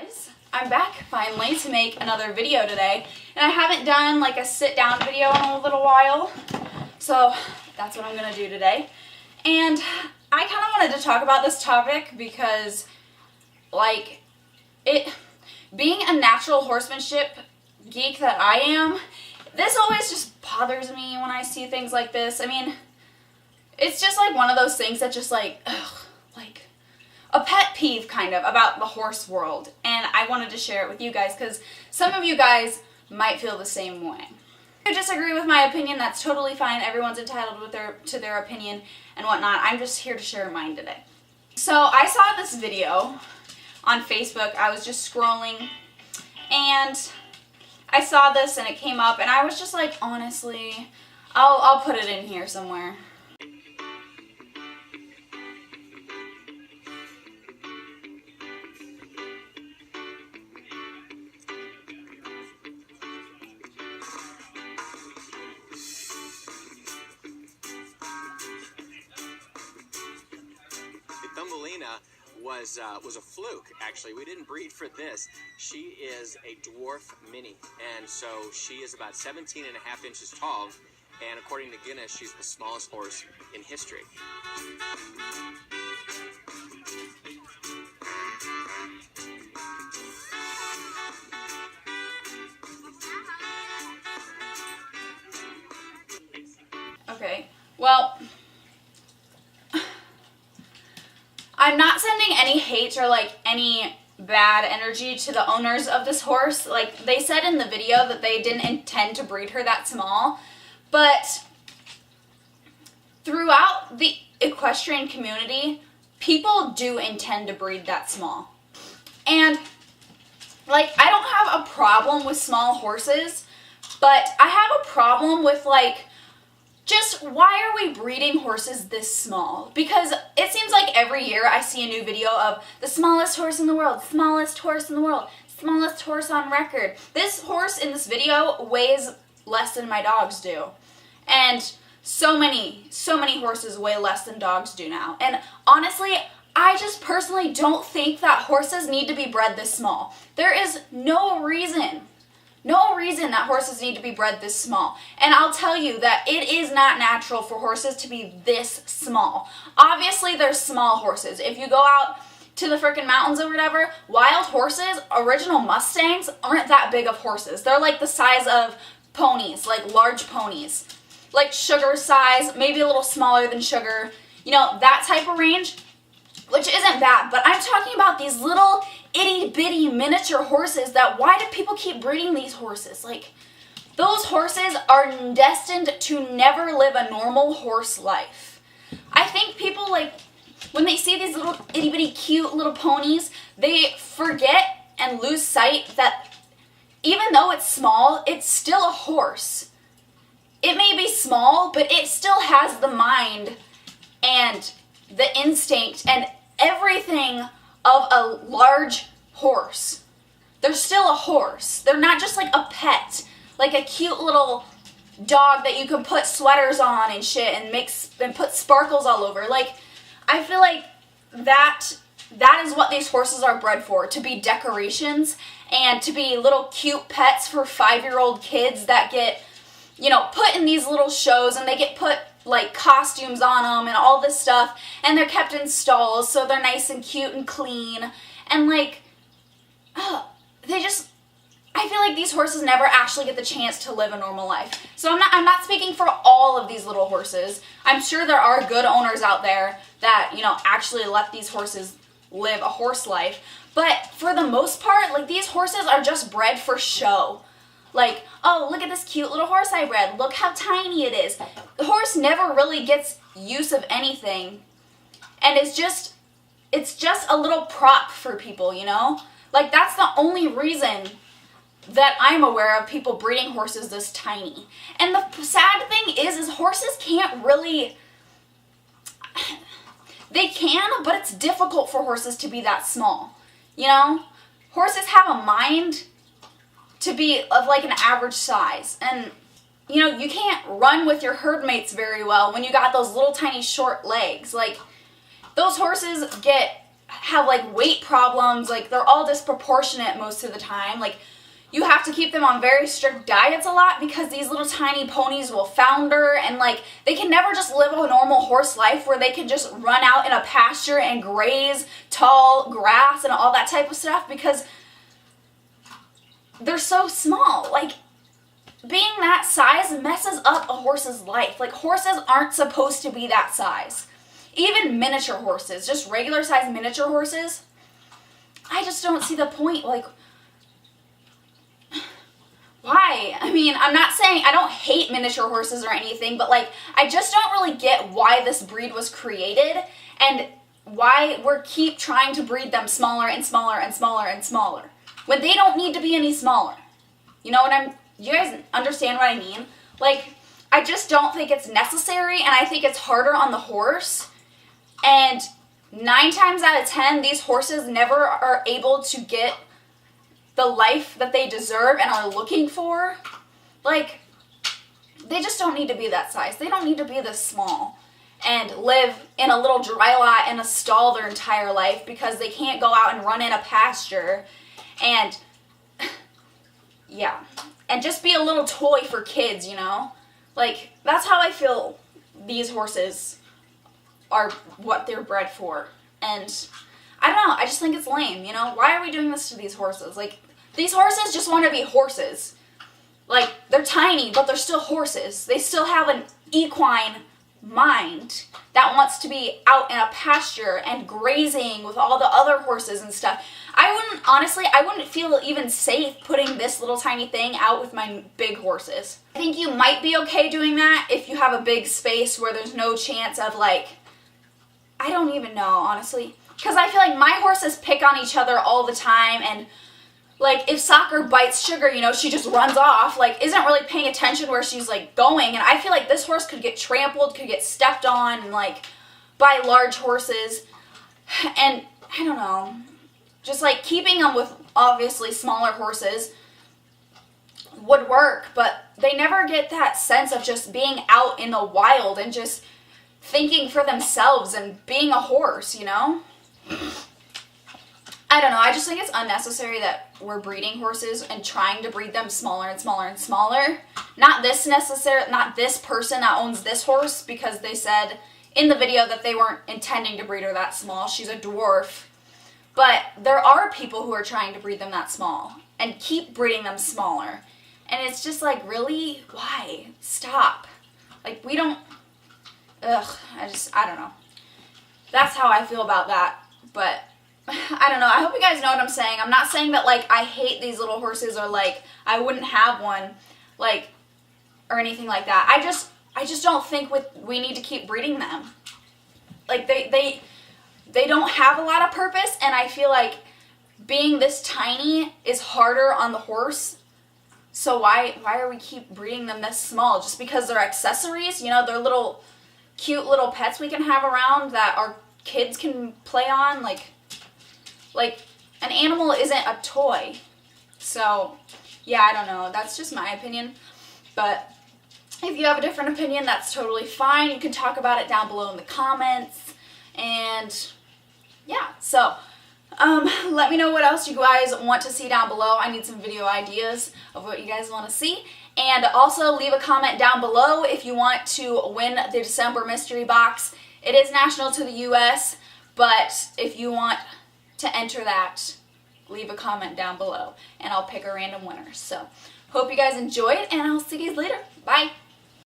Guys, I'm back finally to make another video today, and I haven't done like a sit-down video in a little while, so that's what I'm gonna do today. And I kind of wanted to talk about this topic because, like, being a natural horsemanship geek that I am, this always just bothers me when I see things like this. I mean, it's just like one of those things that just like, like a pet peeve kind of about the horse world, and I wanted to share it with you guys because some of you guys might feel the same way. If you disagree with my opinion, that's totally fine. Everyone's entitled to their opinion and whatnot. I'm just here to share mine today. So I saw this video on Facebook. I was just scrolling and I saw this and it came up and I was just like, honestly, I'll put it in here somewhere. Thumbelina was a fluke, actually. We didn't breed for this. She is a dwarf mini, and so she is about 17 and a half inches tall, and according to Guinness, she's the smallest horse in history. Okay, well, I'm not sending any hate or like any bad energy to the owners of this horse. Like, they said in the video that they didn't intend to breed her that small, but throughout the equestrian community, people do intend to breed that small. And like, I don't have a problem with small horses, but I have a problem with like, just why are we breeding horses this small? Because it seems like every year I see a new video of the smallest horse in the world, smallest horse in the world, smallest horse on record. This horse in this video weighs less than my dogs do. And so many horses weigh less than dogs do now. And honestly, I just personally don't think that horses need to be bred this small. There is no reason that horses need to be bred this small. And I'll tell you that it is not natural for horses to be this small. Obviously, there's small horses. If you go out to the frickin' mountains or whatever, wild horses, original Mustangs, aren't that big of horses. They're like the size of ponies, like large ponies. Like Sugar size, maybe a little smaller than Sugar. You know, that type of range, which isn't bad. But I'm talking about these little itty-bitty miniature horses that, why do people keep breeding these horses? Like, those horses are destined to never live a normal horse life. I think people, like, when they see these little itty-bitty cute little ponies, they forget and lose sight that even though it's small, it's still a horse. It may be small, but it still has the mind and the instinct and everything of a large horse. They're still a horse. They're not just like a pet, like a cute little dog that you can put sweaters on and shit and put sparkles all over. Like, I feel like that is what these horses are bred for, to be decorations and to be little cute pets for 5-year-old kids that get, you know, put in these little shows, and they get put like costumes on them and all this stuff, and they're kept in stalls so they're nice and cute and clean, and like, I feel like these horses never actually get the chance to live a normal life. So I'm not speaking for all of these little horses. I'm sure there are good owners out there that, you know, actually let these horses live a horse life, but for the most part, like, these horses are just bred for show. Like, oh, look at this cute little horse I bred. Look how tiny it is. The horse never really gets use of anything. And it's just a little prop for people, you know? Like, that's the only reason that I'm aware of people breeding horses this tiny. And the sad thing is horses can't really, they can, but it's difficult for horses to be that small. You know? Horses have a mind to be of like an average size, and you know, you can't run with your herd mates very well when you got those little tiny short legs. Like, those horses get have like weight problems, like they're all disproportionate most of the time. Like you have to keep them on very strict diets a lot because these little tiny ponies will founder, and like they can never just live a normal horse life where they can just run out in a pasture and graze tall grass and all that type of stuff because they're so small. Like being that size messes up a horse's life. Like horses aren't supposed to be that size. Even miniature horses, just regular size miniature horses, I just don't see the point. Like, why? I mean, I'm not saying I don't hate miniature horses or anything, but like, I just don't really get why this breed was created and why we keep trying to breed them smaller and smaller and smaller and smaller when they don't need to be any smaller. You know what you guys understand what I mean? Like, I just don't think it's necessary, and I think it's harder on the horse. And 9 times out of 10, these horses never are able to get the life that they deserve and are looking for. Like, they just don't need to be that size. They don't need to be this small and live in a little dry lot in a stall their entire life because they can't go out and run in a pasture and, yeah, and just be a little toy for kids, you know? Like, that's how I feel these horses are what they're bred for. And I don't know, I just think it's lame, you know? Why are we doing this to these horses? Like, these horses just want to be horses. Like, they're tiny, but they're still horses. They still have an equine mind that wants to be out in a pasture and grazing with all the other horses and stuff. I wouldn't feel even safe putting this little tiny thing out with my big horses. I think you might be okay doing that if you have a big space where there's no chance of like, I don't even know, honestly. Because I feel like my horses pick on each other all the time, and like if Soccer bites Sugar, you know, she just runs off, like isn't really paying attention where she's like going, and I feel like this horse could get trampled, could get stepped on, and like by large horses, and I don't know, just like keeping them with obviously smaller horses would work, but they never get that sense of just being out in the wild and just thinking for themselves and being a horse, you know? I don't know, I just think it's unnecessary that we're breeding horses and trying to breed them smaller and smaller and smaller. Not this person that owns this horse, because they said in the video that they weren't intending to breed her that small. She's a dwarf. But there are people who are trying to breed them that small and keep breeding them smaller. And it's just like, really? Why? Stop. Like, we don't... Ugh, I don't know. That's how I feel about that. But, I don't know. I hope you guys know what I'm saying. I'm not saying that, like, I hate these little horses or, like, I wouldn't have one, like, or anything like that. I just don't think we need to keep breeding them. Like, they don't have a lot of purpose, and I feel like being this tiny is harder on the horse. So why are we keep breeding them this small? Just because they're accessories? You know, they're little cute little pets we can have around that our kids can play on. Like an animal isn't a toy. So, yeah, I don't know. That's just my opinion. But if you have a different opinion, that's totally fine. You can talk about it down below in the comments. And yeah, so let me know what else you guys want to see down below. I need some video ideas of what you guys want to see. And also leave a comment down below if you want to win the December mystery box. It is national to the US, but if you want to enter that, leave a comment down below and I'll pick a random winner. So hope you guys enjoyed, and I'll see you guys later. Bye.